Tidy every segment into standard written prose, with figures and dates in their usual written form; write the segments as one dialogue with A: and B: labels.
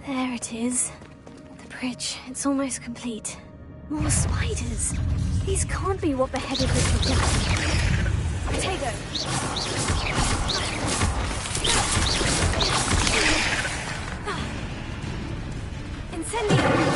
A: There it is. The bridge. It's almost complete. More spiders. These can't be what beheaded the projectile. Potato! Incendio!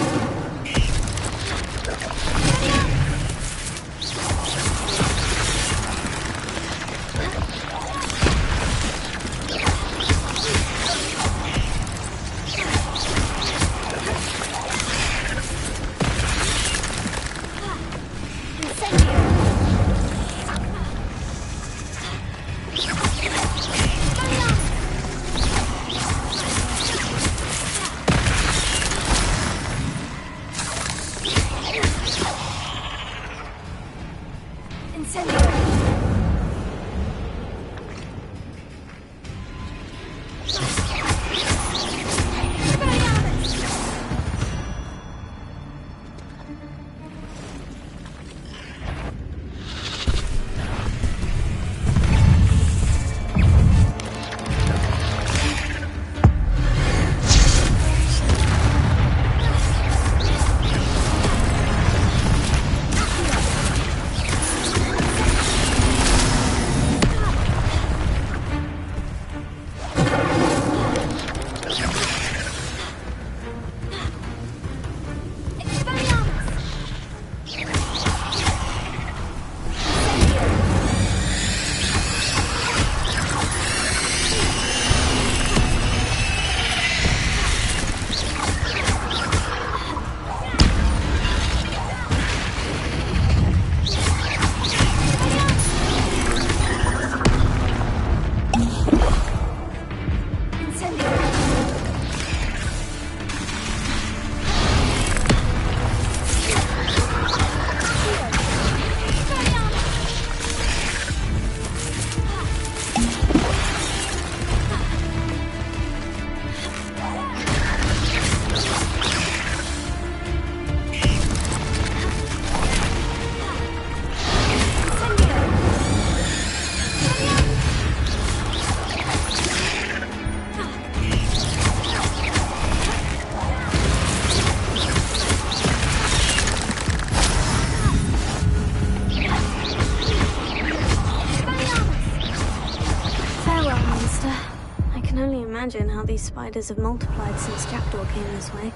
A: Imagine how these spiders have multiplied since Jackdaw came this way.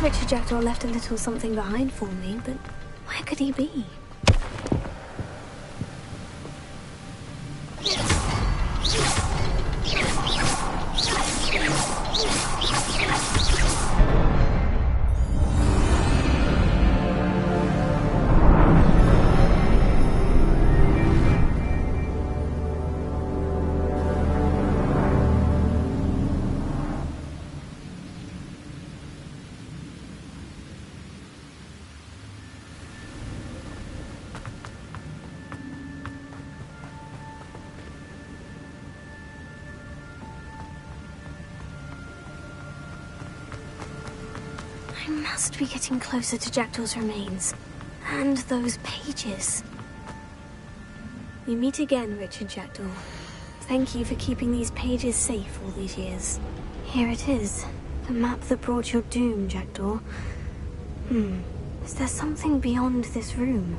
A: Richard Jackdaw left a little something behind for me, but where could he be? I must be getting closer to Jackdaw's remains. And those pages. We meet again, Richard Jackdaw. Thank you for keeping these pages safe all these years. Here it is. The map that brought your doom, Jackdaw. Is there something beyond this room?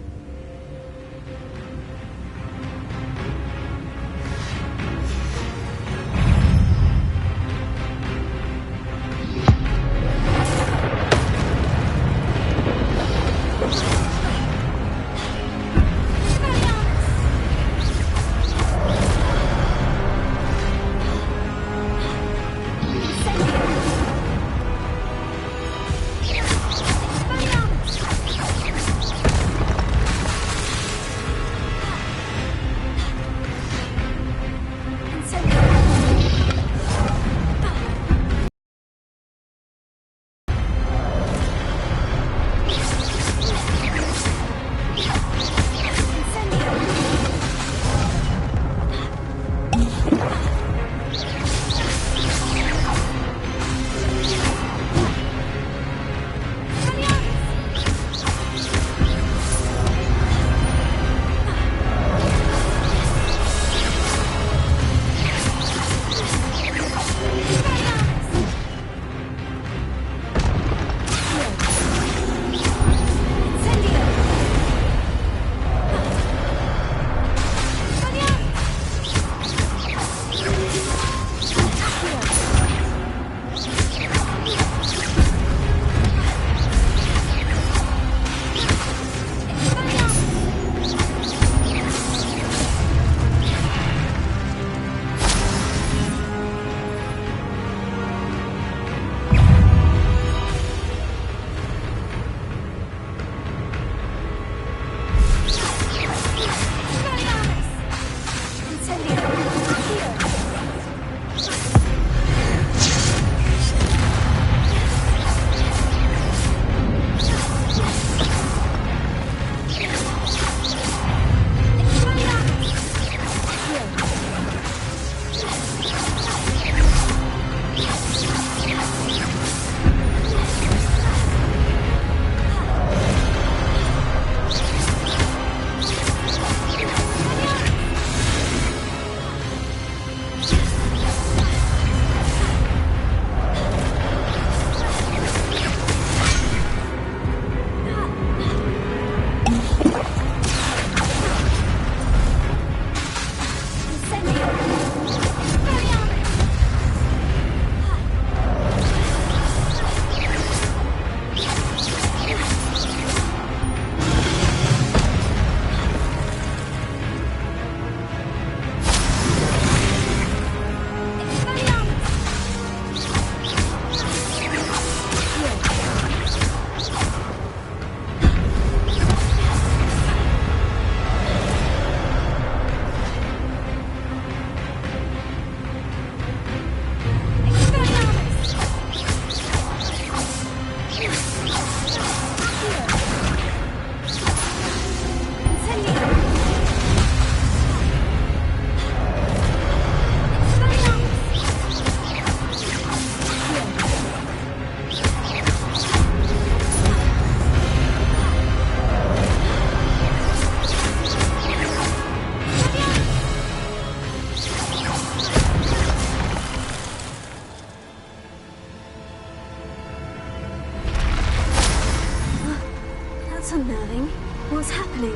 A: That's unnerving. What's happening?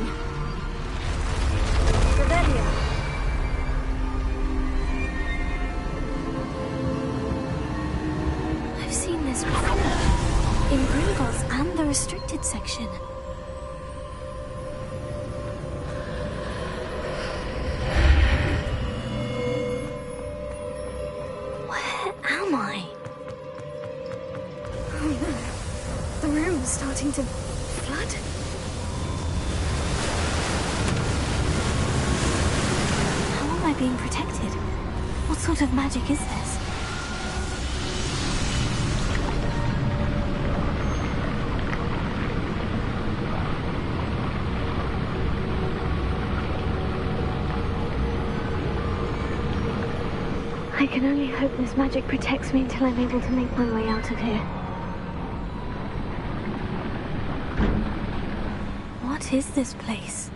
A: Rebellion. I've seen this before. In Gringotts and the restricted section. Where am I? Oh no. The room's starting to flood. How am I being protected? What sort of magic is this? I can only hope this magic protects me until I'm able to make my way out of here. What is this place?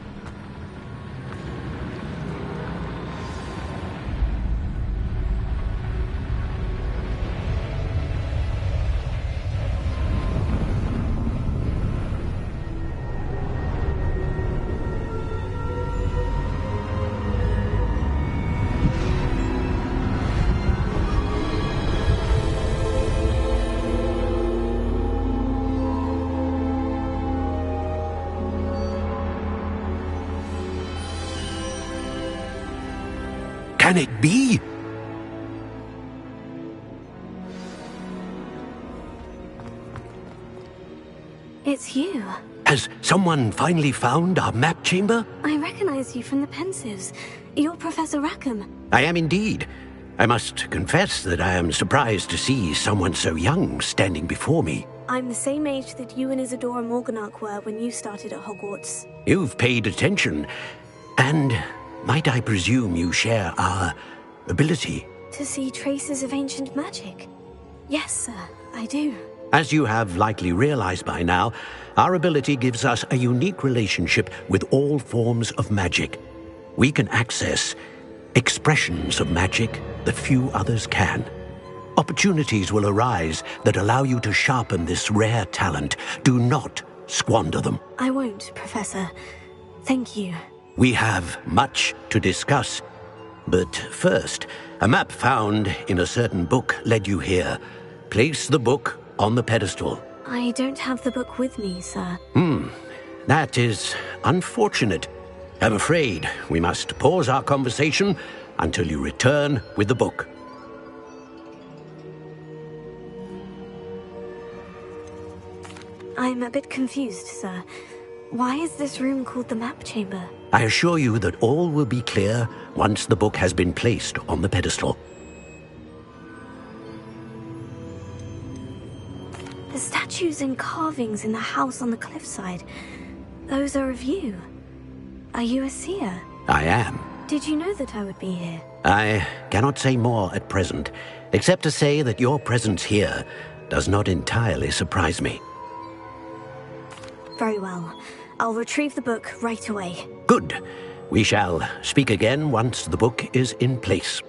B: Can it be?
A: It's you.
B: Has someone finally found our map chamber?
A: I recognize you from the Pensives. You're Professor Rackham.
B: I am indeed. I must confess that I am surprised to see someone so young standing before me.
A: I'm the same age that you and Isadora Morganach were when you started at Hogwarts.
B: You've paid attention. And might I presume you share our ability?
A: To see traces of ancient magic? Yes, sir, I do.
B: As you have likely realized by now, our ability gives us a unique relationship with all forms of magic. We can access expressions of magic that few others can. Opportunities will arise that allow you to sharpen this rare talent. Do not squander them.
A: I won't, Professor. Thank you.
B: We have much to discuss. But first, a map found in a certain book led you here. Place the book on the pedestal.
A: I don't have the book with me, sir.
B: That is unfortunate. I'm afraid we must pause our conversation until you return with the book.
A: I'm a bit confused, sir. Why is this room called the map chamber?
B: I assure you that all will be clear once the book has been placed on the pedestal.
A: The statues and carvings in the house on the cliffside, those are of you. Are you a seer?
B: I am.
A: Did you know that I would be here?
B: I cannot say more at present, except to say that your presence here does not entirely surprise me.
A: Very well. I'll retrieve the book right away.
B: Good. We shall speak again once the book is in place.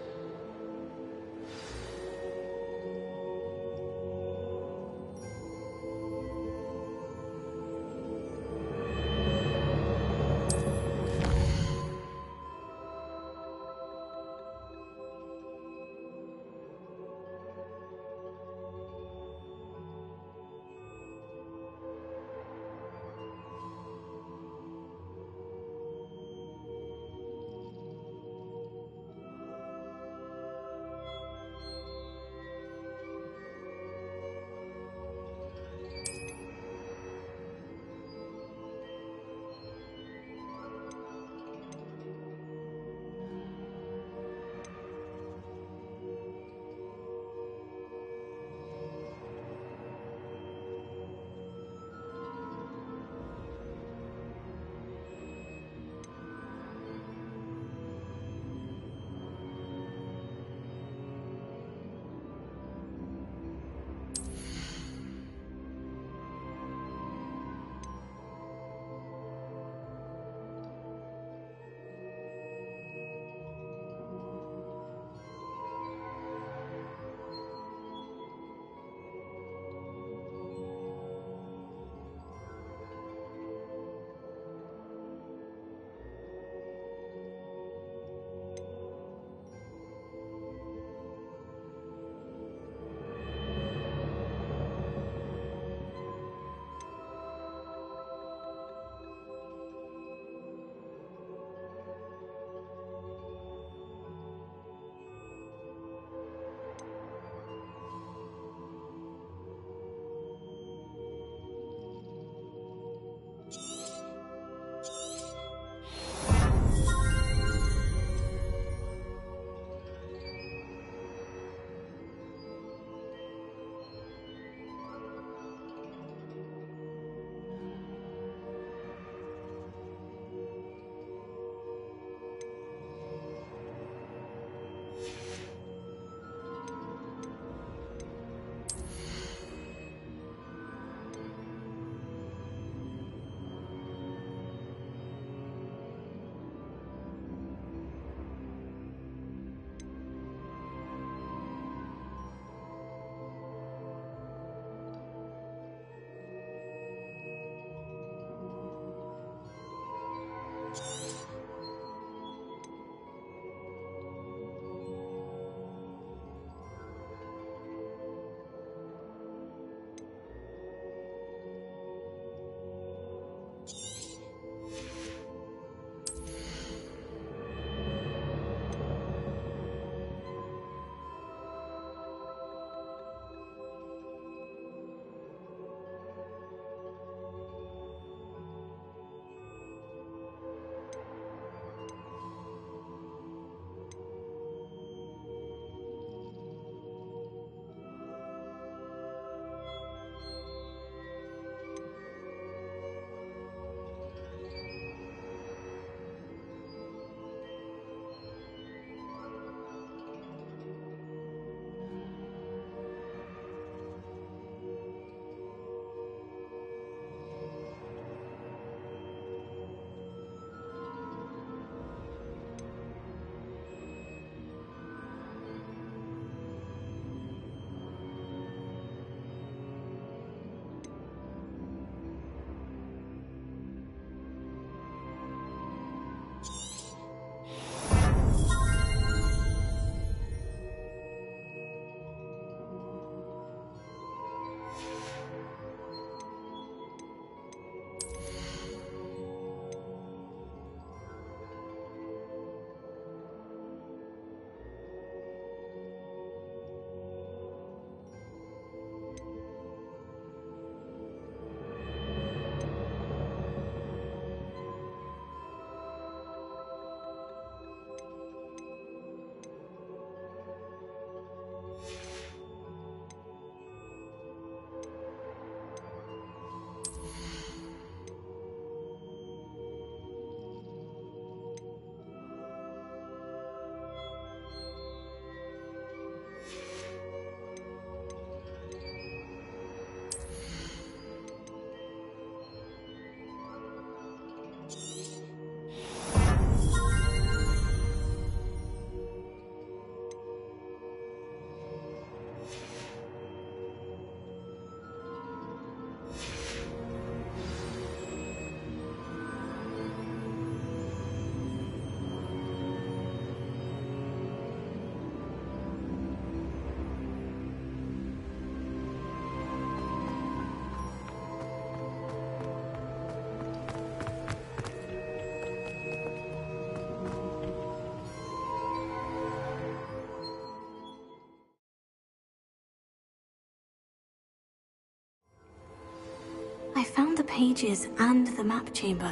A: I found the pages and the map chamber.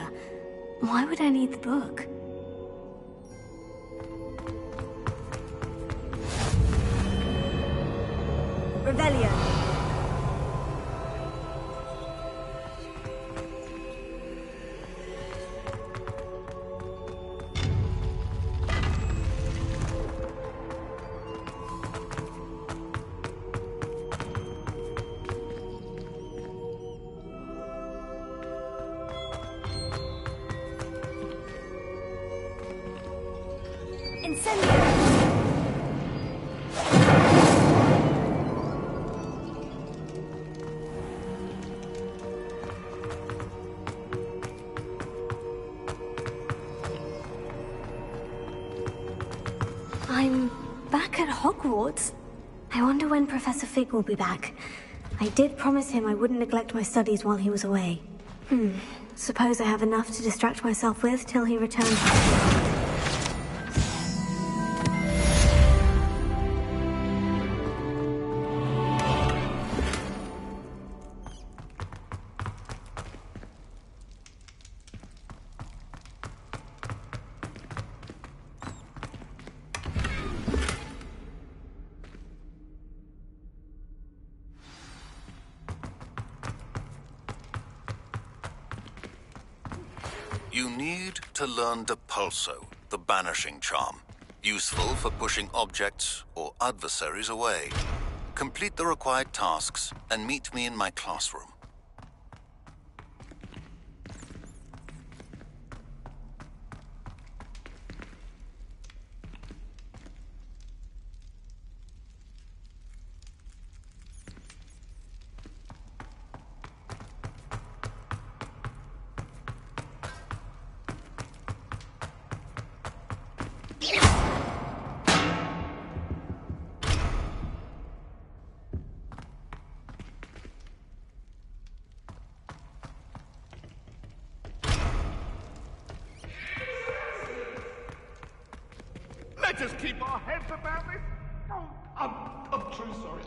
A: Why would I need the book? Revelio. I'm back at Hogwarts. I wonder when Professor Fig will be back. I did promise him I wouldn't neglect my studies while he was away. Suppose I have enough to distract myself with till he returns.
C: You need to learn Depulso, the banishing charm. Useful for pushing objects or adversaries away. Complete the required tasks and meet me in my classroom.
D: Let us keep our heads about this. Oh, I'm truly sorry.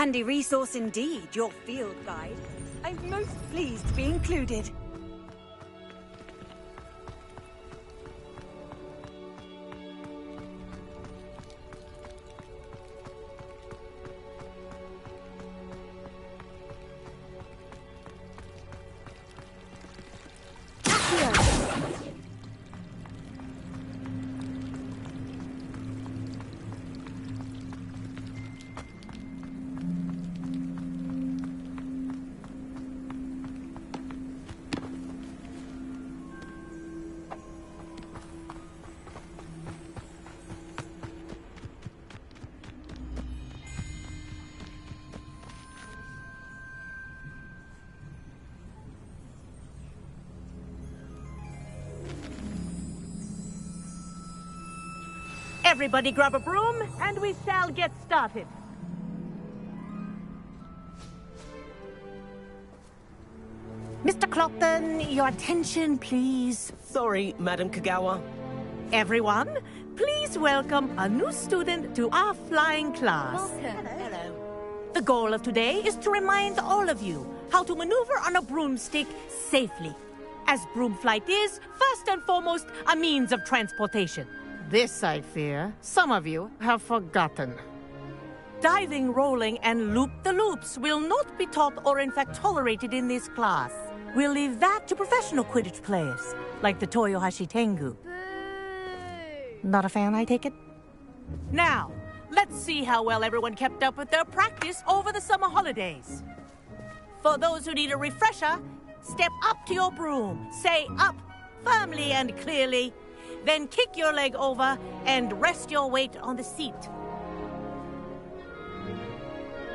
E: Handy resource indeed, your field guide. I'm most pleased to be included.
F: Everybody grab a broom, and we shall get started. Mr. Clopton, your attention, please.
G: Sorry, Madam Kagawa.
F: Everyone, please welcome a new student to our flying class.
E: Welcome. Hello.
F: The goal of today is to remind all of you how to maneuver on a broomstick safely, as broom flight is, first and foremost, a means of transportation.
H: This, I fear, some of you have forgotten.
F: Diving, rolling, and loop-the-loops will not be taught or in fact tolerated in this class. We'll leave that to professional Quidditch players, like the Toyohashi Tengu. Not a fan, I take it? Now, let's see how well everyone kept up with their practice over the summer holidays. For those who need a refresher, step up to your broom, say up firmly and clearly, then kick your leg over and rest your weight on the seat.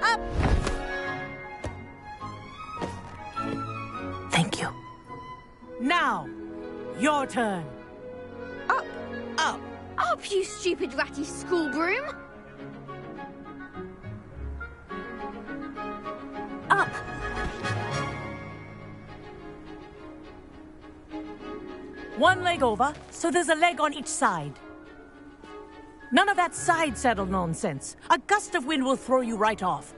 F: Up! Thank you. Now, your turn.
A: Up!
F: Up!
A: Up, you stupid ratty school broom! Up!
F: One leg over, so there's a leg on each side. None of that side saddle nonsense. A gust of wind will throw you right off.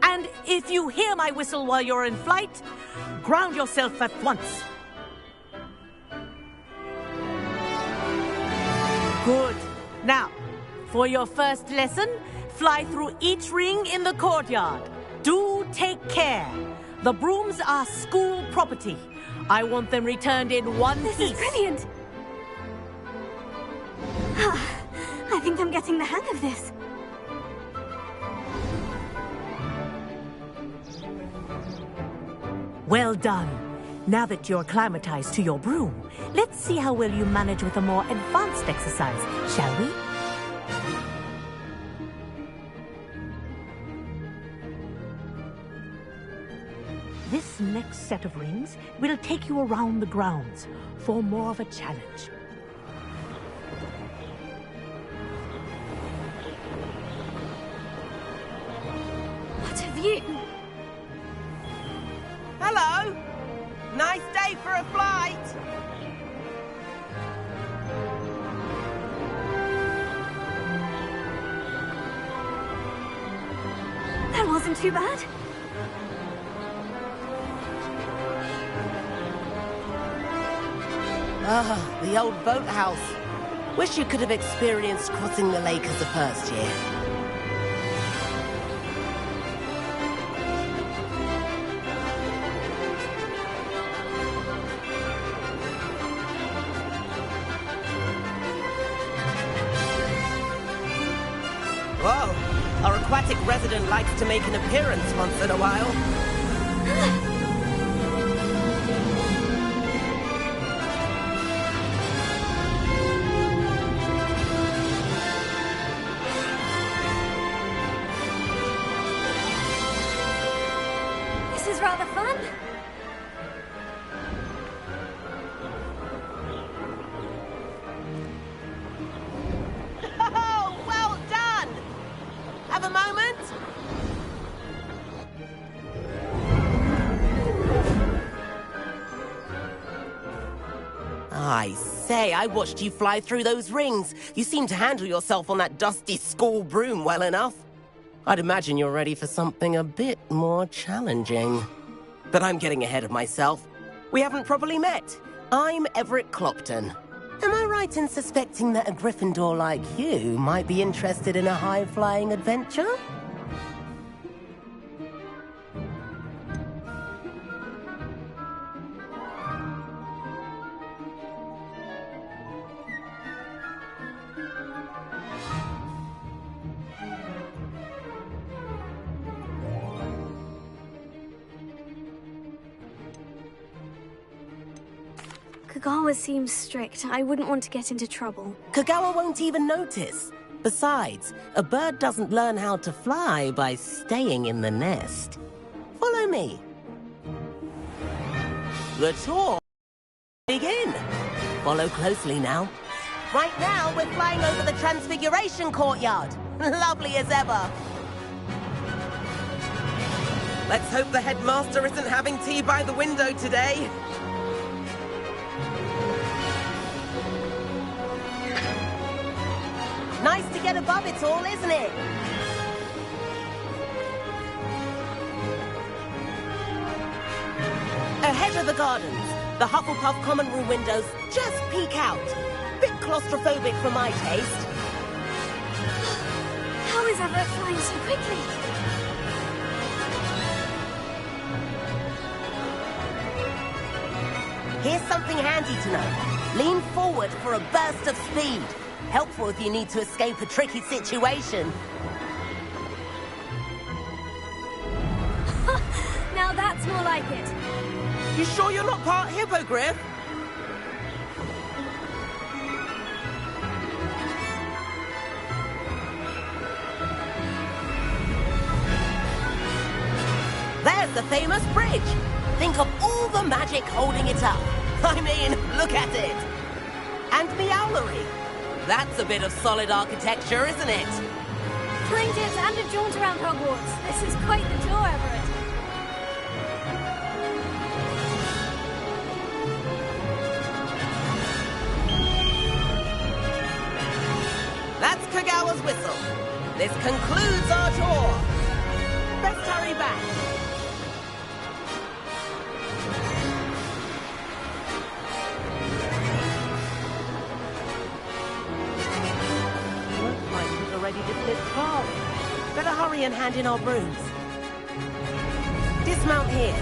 F: And if you hear my whistle while you're in flight, ground yourself at once. Good. Now, for your first lesson, fly through each ring in the courtyard. Do take care. The brooms are school property. I want them returned in one piece.
A: This is brilliant! I think I'm getting the hang of this.
F: Well done. Now that you're acclimatized to your broom, let's see how well you manage with a more advanced exercise, shall we? This next set of rings will take you around the grounds for more of a challenge.
A: What a view!
G: Hello! Nice day for a flight!
A: That wasn't too bad.
G: Ah, the old boathouse. Wish you could have experienced crossing the lake as a first year. Whoa, our aquatic resident likes to make an appearance once in a while.
A: This is rather fun.
G: Oh, well done! Have a moment? say, I watched you fly through those rings. You seem to handle yourself on that dusty school broom well enough. I'd imagine you're ready for something a bit more challenging. But I'm getting ahead of myself. We haven't properly met. I'm Everett Clopton. Am I right in suspecting that a Gryffindor like you might be interested in a high-flying adventure?
A: Kagawa seems strict. I wouldn't want to get into trouble.
G: Kagawa won't even notice. Besides, a bird doesn't learn how to fly by staying in the nest. Follow me. The tour begin. Follow closely now. Right now, we're flying over the Transfiguration Courtyard. Lovely as ever. Let's hope the headmaster isn't having tea by the window today. Nice to get above it all, isn't it? Ahead of the gardens, the Hufflepuff common room windows just peek out. Bit claustrophobic for my taste.
A: How is Everett flying so quickly?
G: Here's something handy to know. Lean forward for a burst of speed. Helpful if you need to escape a tricky situation.
A: Now that's more like it.
G: You sure you're not part hippogriff? There's the famous bridge. Think of all the magic holding it up. I mean, look at it. And Meowlery. That's a bit of solid architecture, isn't it?
A: Trinkets and a jaunt around Hogwarts. This is quite the tour, Everett.
G: That's Kagawa's whistle. This concludes our tour. Best hurry back. Already dismissed class. Better hurry and hand in our brooms. Dismount here.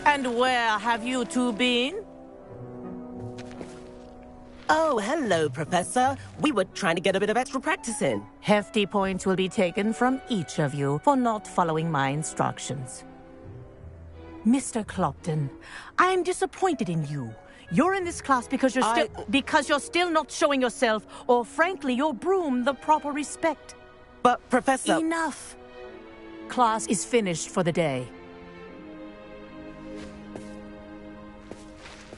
F: And where have you two been?
G: Oh, hello, Professor. We were trying to get a bit of extra practice in.
F: Hefty points will be taken from each of you for not following my instructions. Mr. Clopton, I am disappointed in you. You're in this class because you're still not showing yourself, or frankly, your broom the proper respect.
G: But, Professor...
F: Enough. Class is finished for the day.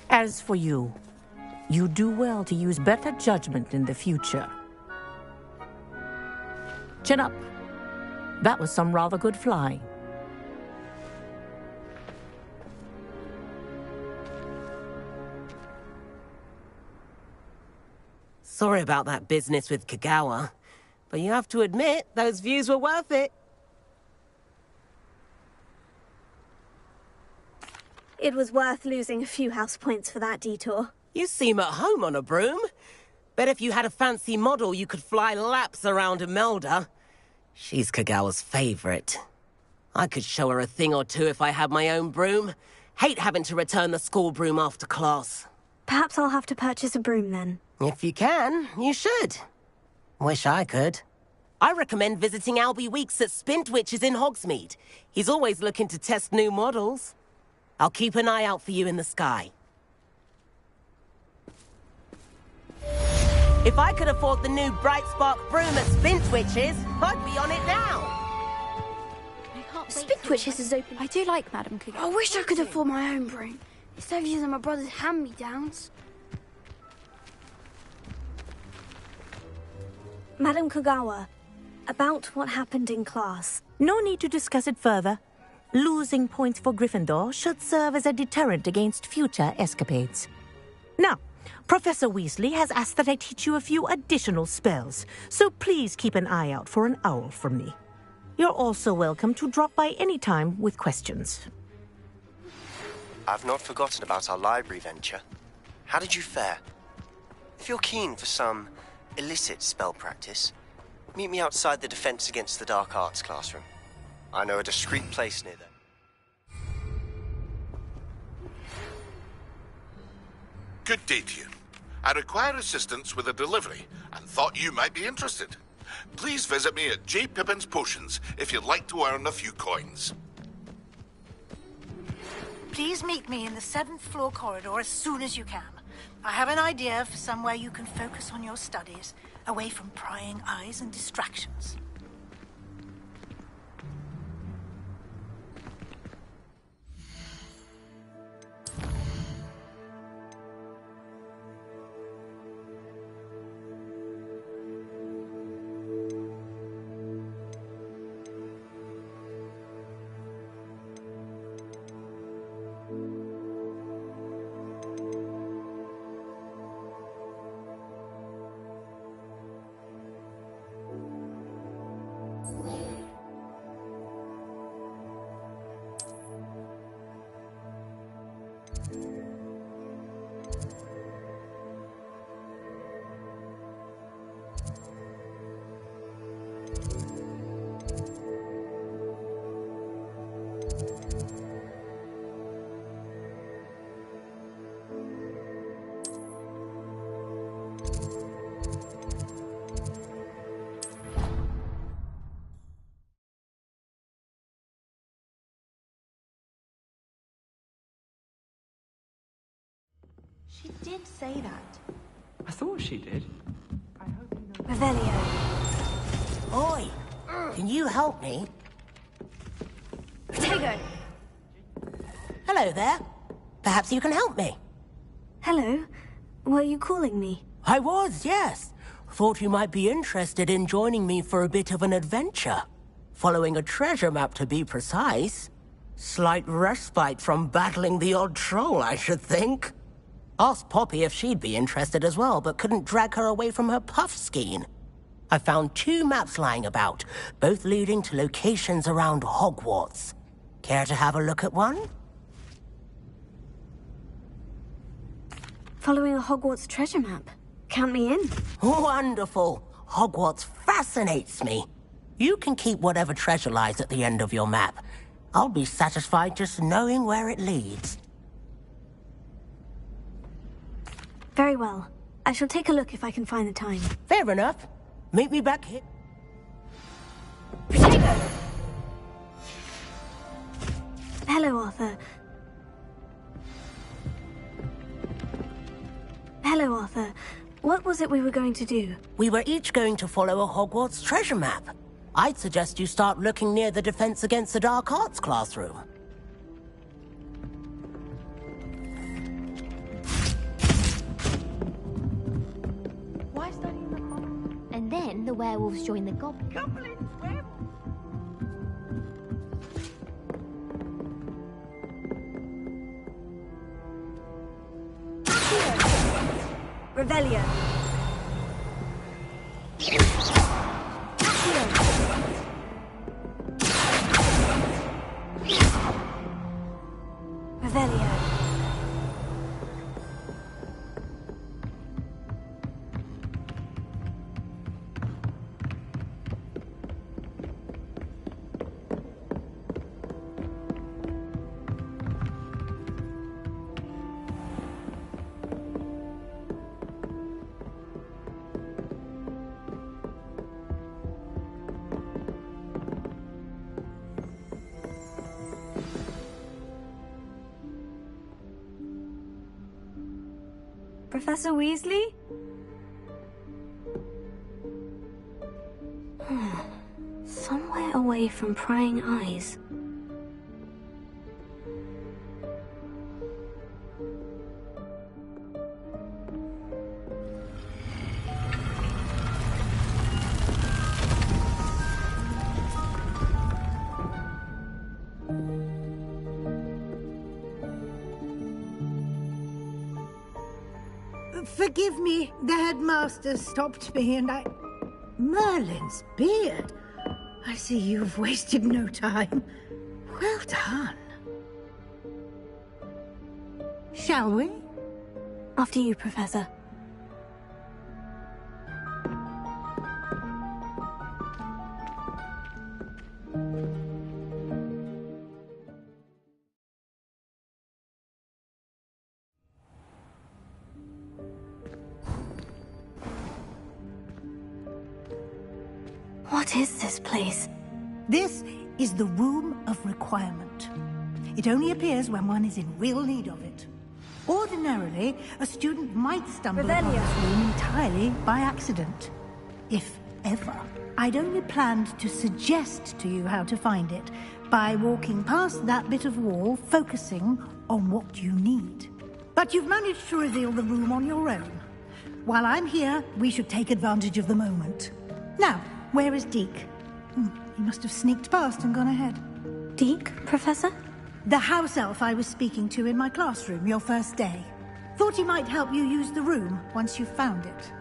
F: As for you, you do well to use better judgment in the future. Chin up. That was some rather good flying.
G: Sorry about that business with Kagawa, but you have to admit, those views were worth it.
A: It was worth losing a few house points for that detour.
G: You seem at home on a broom. Bet if you had a fancy model, you could fly laps around Imelda. She's Kagawa's favorite. I could show her a thing or two if I had my own broom. Hate having to return the school broom after class.
A: Perhaps I'll have to purchase a broom then.
G: If you can, you should. Wish I could. I recommend visiting Albie Weeks at Spintwitches in Hogsmeade. He's always looking to test new models. I'll keep an eye out for you in the sky. If I could afford the new Bright Spark broom at Spintwitches, I'd be on it now.
I: Spintwitches is open. I do like Madam Cookie. I wish I could afford my own broom. Instead of using my brother's hand-me-downs.
A: Madam Kogawa, about what happened in class.
F: No need to discuss it further. Losing points for Gryffindor should serve as a deterrent against future escapades. Now, Professor Weasley has asked that I teach you a few additional spells, so please keep an eye out for an owl from me. You're also welcome to drop by any time with questions.
J: I've not forgotten about our library venture. How did you fare? If you're keen for some illicit spell practice, meet me outside the Defense Against the Dark Arts classroom. I know a discreet place near there.
K: Good day to you. I require assistance with a delivery and thought you might be interested. Please visit me at J. Pippin's Potions if you'd like to earn a few coins.
L: Please meet me in the 7th floor corridor as soon as you can. I have an idea for somewhere you can focus on your studies, away from prying eyes and distractions.
M: She did say that.
N: I thought she did. I hope you know.
G: Revelio. Oi! Can you help me?
A: Protego!
G: Hello there. Perhaps you can help me.
A: Hello. Were you calling me?
G: I was, yes. Thought you might be interested in joining me for a bit of an adventure. Following a treasure map, to be precise. Slight respite from battling the odd troll, I should think. Asked Poppy if she'd be interested as well, but couldn't drag her away from her puff skein. I found 2 maps lying about, both leading to locations around Hogwarts. Care to have a look at one?
A: Following a Hogwarts treasure map. Count me in.
G: Wonderful. Hogwarts fascinates me. You can keep whatever treasure lies at the end of your map. I'll be satisfied just knowing where it leads.
A: Very well. I shall take a look if I can find the time.
G: Fair enough. Meet me back here.
A: Protego! Hello, Arthur. Hello, Arthur. What was it we were going to do?
G: We were each going to follow a Hogwarts treasure map. I'd suggest you start looking near the Defense Against the Dark Arts classroom.
M: And then the werewolves join the goblins.
A: Revelio. Revelio. Professor Weasley? Somewhere away from prying eyes.
L: Forgive me. The headmaster stopped me and I... Merlin's beard. I see you've wasted no time. Well done. Shall we?
A: After you, Professor. What is this place?
L: This is the Room of Requirement. It only appears when one is in real need of it. Ordinarily, a student might stumble upon this room entirely by accident. If ever. I'd only planned to suggest to you how to find it by walking past that bit of wall, focusing on what you need. But you've managed to reveal the room on your own. While I'm here, we should take advantage of the moment. Now, where is Deke? He must have sneaked past and gone ahead.
A: Deke, Professor?
L: The house elf I was speaking to in my classroom your first day. Thought he might help you use the room once you've found it.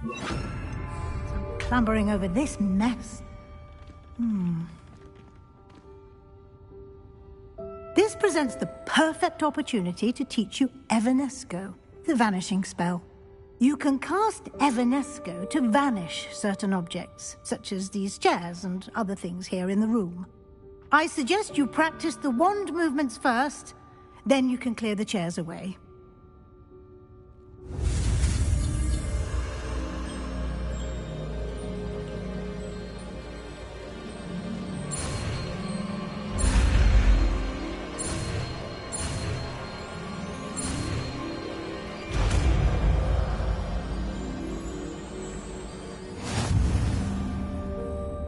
L: I'm clambering over this mess. This presents the perfect opportunity to teach you Evanesco, the vanishing spell. You can cast Evanesco to vanish certain objects, such as these chairs and other things here in the room. I suggest you practice the wand movements first, then you can clear the chairs away.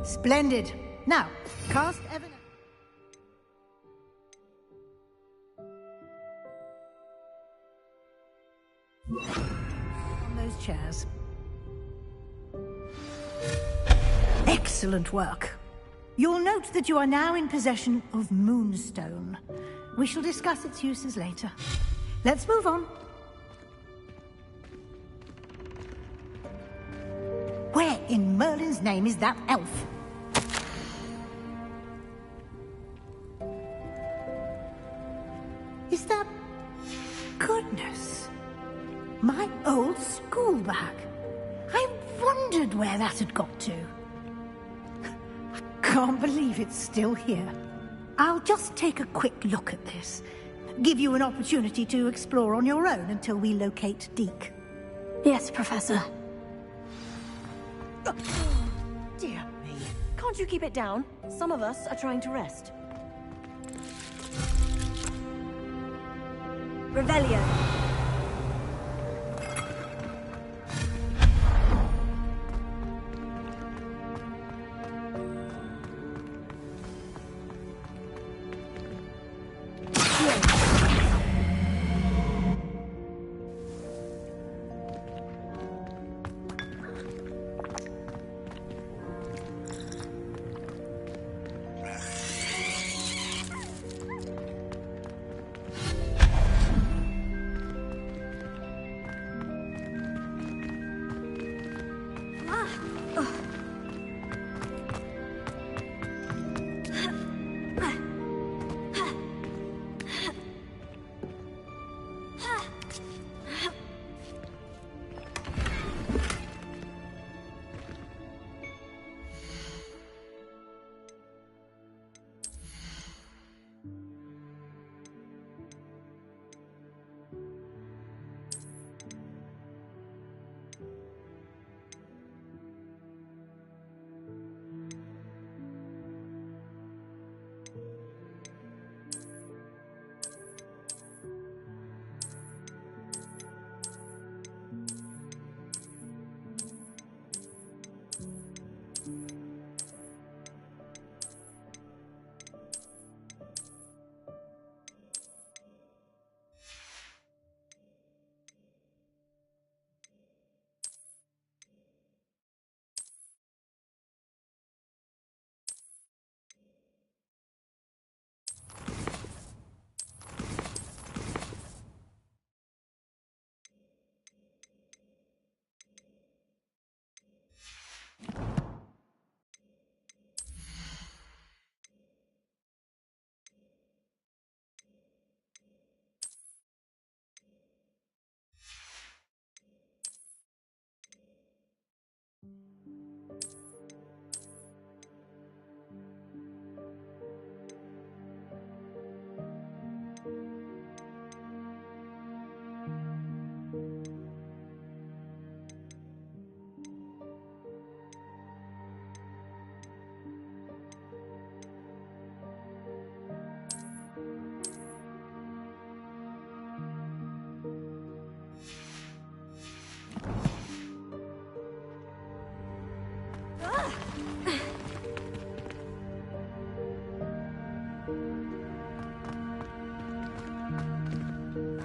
L: Splendid. Now, cast Evan. On those chairs. Excellent work. You'll note that you are now in possession of Moonstone. We shall discuss its uses later. Let's move on. Where in Merlin's name is that elf? Is that... Goodness. My old school bag. I wondered where that had got to. I can't believe it's still here. I'll just take a quick look at this. Give you an opportunity to explore on your own until we locate Deke.
A: Yes, Professor.
O: Dear me. Can't you keep it down? Some of us are trying to rest.
E: Revelio.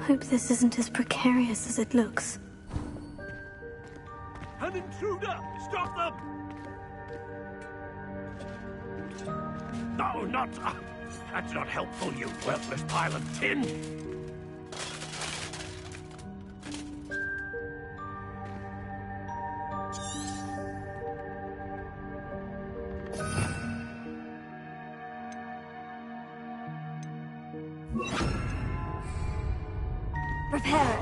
A: Hope this isn't as precarious as it looks.
D: An intruder! Stop them! No, not... that's not helpful, you worthless pile of tin!
I: Prepare.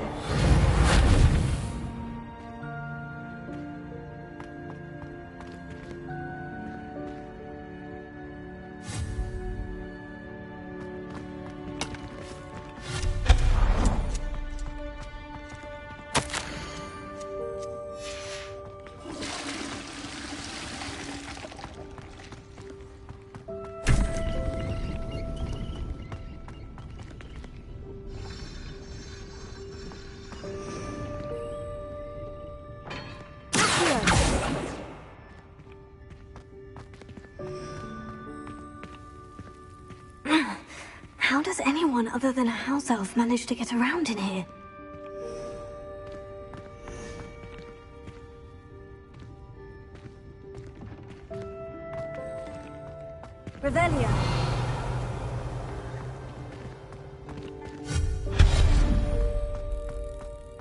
A: How does anyone other than a house elf manage to get around in here?
I: Revelia.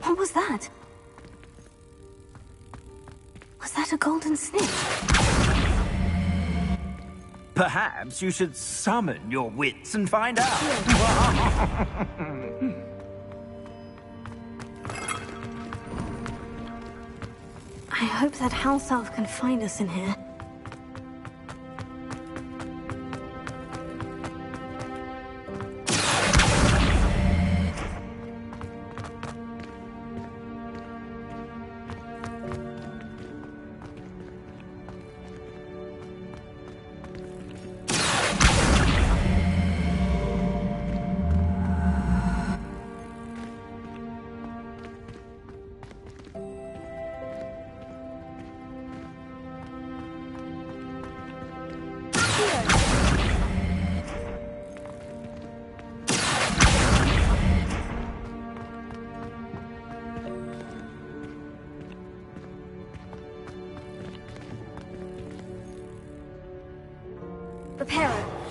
A: What was that? Was that a golden snip?
P: Perhaps you should summon your wits and find out.
A: I hope that house elf can find us in here.
I: Prepare.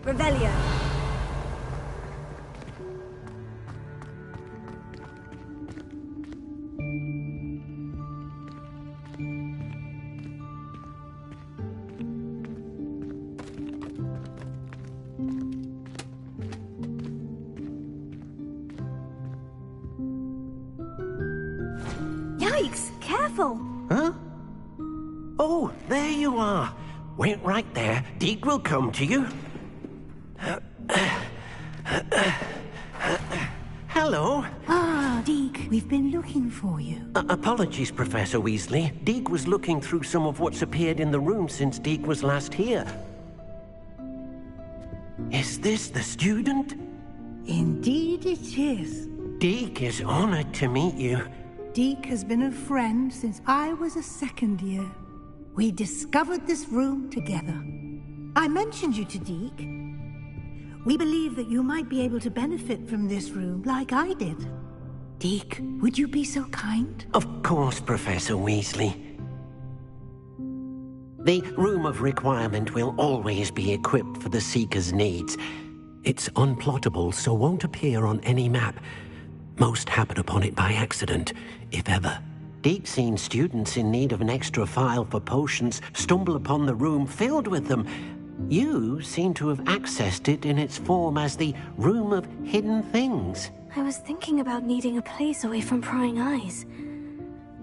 I: Revelia.
A: Yikes! Careful!
Q: Huh? Oh, there you are. Wait right there. Deke will come to you. Hello.
L: Ah, Deke, we've been looking for you.
Q: Apologies, Professor Weasley. Deke was looking through some of what's appeared in the room since Deke was last here. Is this the student?
L: Indeed it is.
Q: Deke is honored to meet you.
L: Deke has been a friend since I was a second year. We discovered this room together. I mentioned you to Deke. We believe that you might be able to benefit from this room like I did. Deke, would you be so kind?
Q: Of course, Professor Weasley. The Room of Requirement will always be equipped for the Seeker's needs.
B: It's unplottable, so won't appear on any map. Most happen upon it by accident, if ever.
Q: Deke's seen students in need of an extra file for potions stumble upon the room filled with them. You seem to have accessed it in its form as the Room of Hidden Things.
A: I was thinking about needing a place away from prying eyes.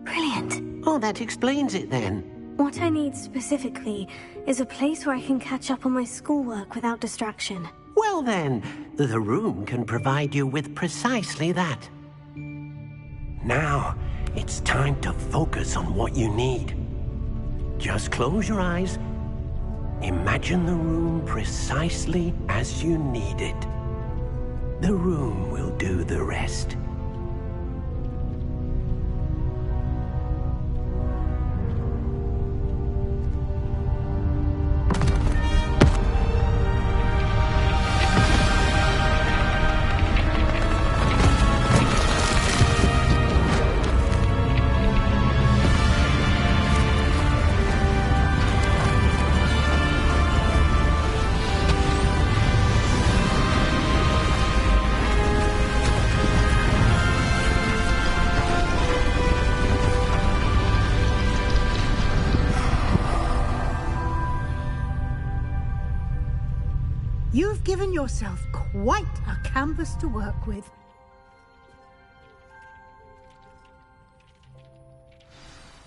A: Brilliant.
Q: Oh, that explains it then.
A: What I need specifically is a place where I can catch up on my schoolwork without distraction.
Q: Well then, the room can provide you with precisely that. Now, it's time to focus on what you need. Just close your eyes. Imagine the room precisely as you need it. The room will do the rest.
L: You've given yourself quite a canvas to work with.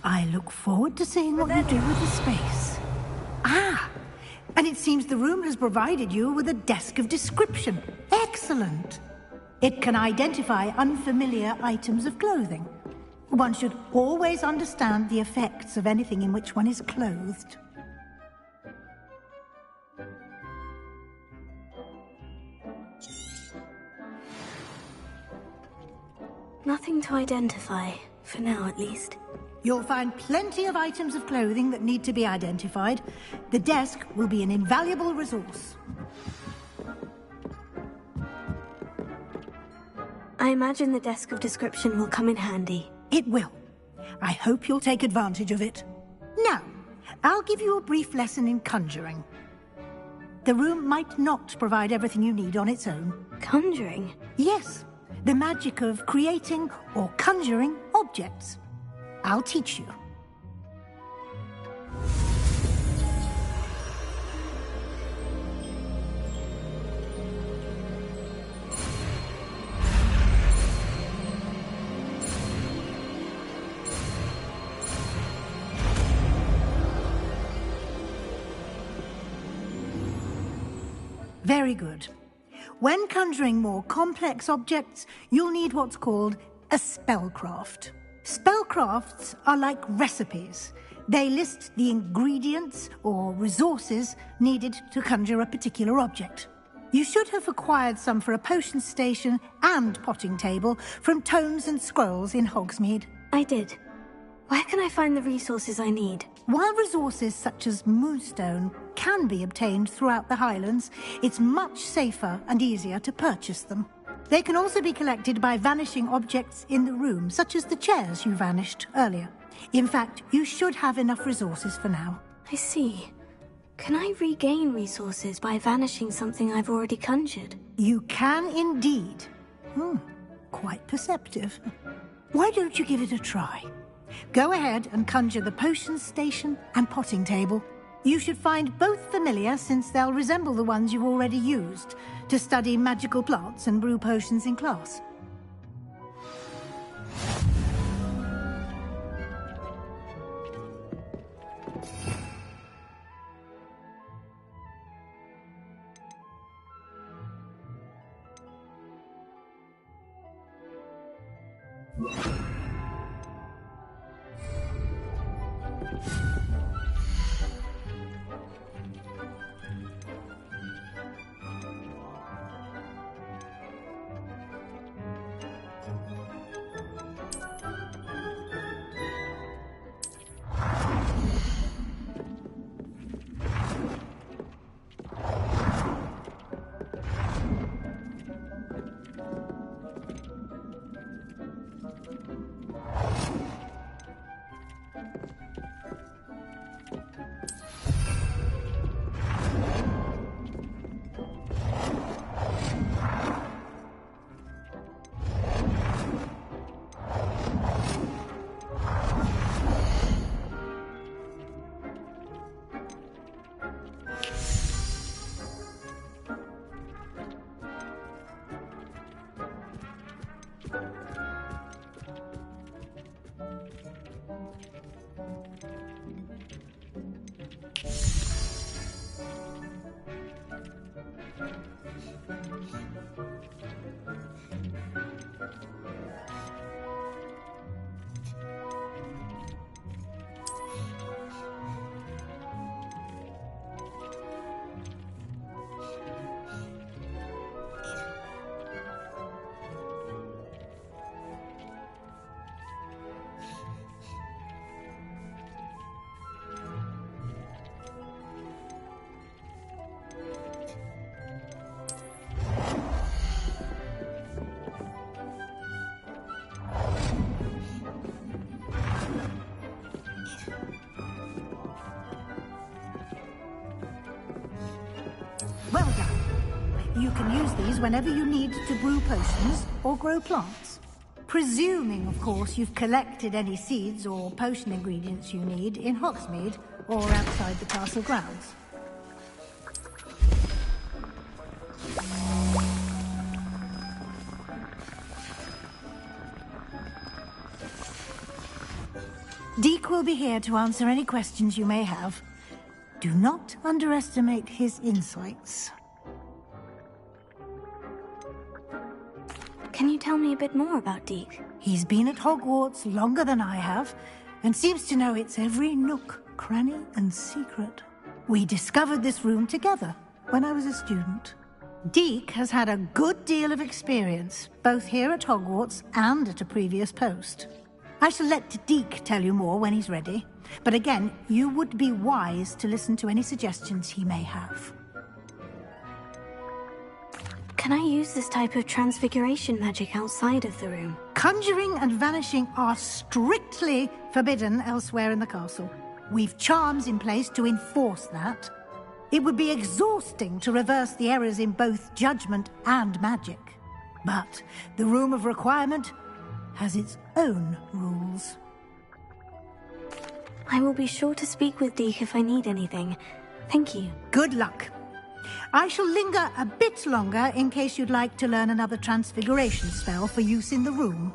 L: I look forward to seeing what you do with the space. Ah, and it seems the room has provided you with a desk of description. Excellent. It can identify unfamiliar items of clothing. One should always understand the effects of anything in which one is clothed.
A: Nothing to identify, for now at least.
L: You'll find plenty of items of clothing that need to be identified. The desk will be an invaluable resource.
A: I imagine the desk of description will come in handy.
L: It will. I hope you'll take advantage of it. Now, I'll give you a brief lesson in conjuring. The room might not provide everything you need on its own.
A: Conjuring?
L: Yes. The magic of creating or conjuring objects. I'll teach you. Very good. When conjuring more complex objects, you'll need what's called a spellcraft. Spellcrafts are like recipes. They list the ingredients or resources needed to conjure a particular object. You should have acquired some for a potion station and potting table from tomes and scrolls in Hogsmeade.
A: I did. Where can I find the resources I need?
L: While resources such as moonstone can be obtained throughout the Highlands, it's much safer and easier to purchase them. They can also be collected by vanishing objects in the room, such as the chairs you vanished earlier. In fact, you should have enough resources for now.
A: I see. Can I regain resources by vanishing something I've already conjured?
L: You can indeed. Quite perceptive. Why don't you give it a try? Go ahead and conjure the potion station and potting table. You should find both familiar, since they'll resemble the ones you've already used to study magical plants and brew potions in class. Well done. You can use these whenever you need to brew potions or grow plants. Presuming, of course, you've collected any seeds or potion ingredients you need in Hogsmeade or outside the castle grounds. Deke will be here to answer any questions you may have. Do not underestimate his insights.
A: Can you tell me a bit more about Deke?
L: He's been at Hogwarts longer than I have, and seems to know its every nook, cranny, and secret. We discovered this room together when I was a student. Deke has had a good deal of experience, both here at Hogwarts and at a previous post. I shall let Deke tell you more when he's ready, but again, you would be wise to listen to any suggestions he may have.
A: Can I use this type of transfiguration magic outside of the room?
L: Conjuring and vanishing are strictly forbidden elsewhere in the castle. We've charms in place to enforce that. It would be exhausting to reverse the errors in both judgment and magic. But the Room of Requirement has its own rules.
A: I will be sure to speak with Deke if I need anything. Thank you.
L: Good luck. I shall linger a bit longer in case you'd like to learn another transfiguration spell for use in the room.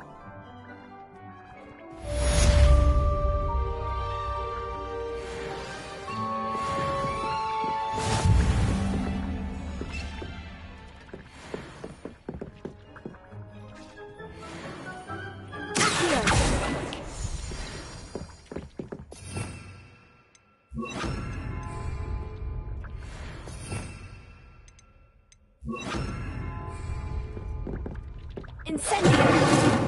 A: Incendio!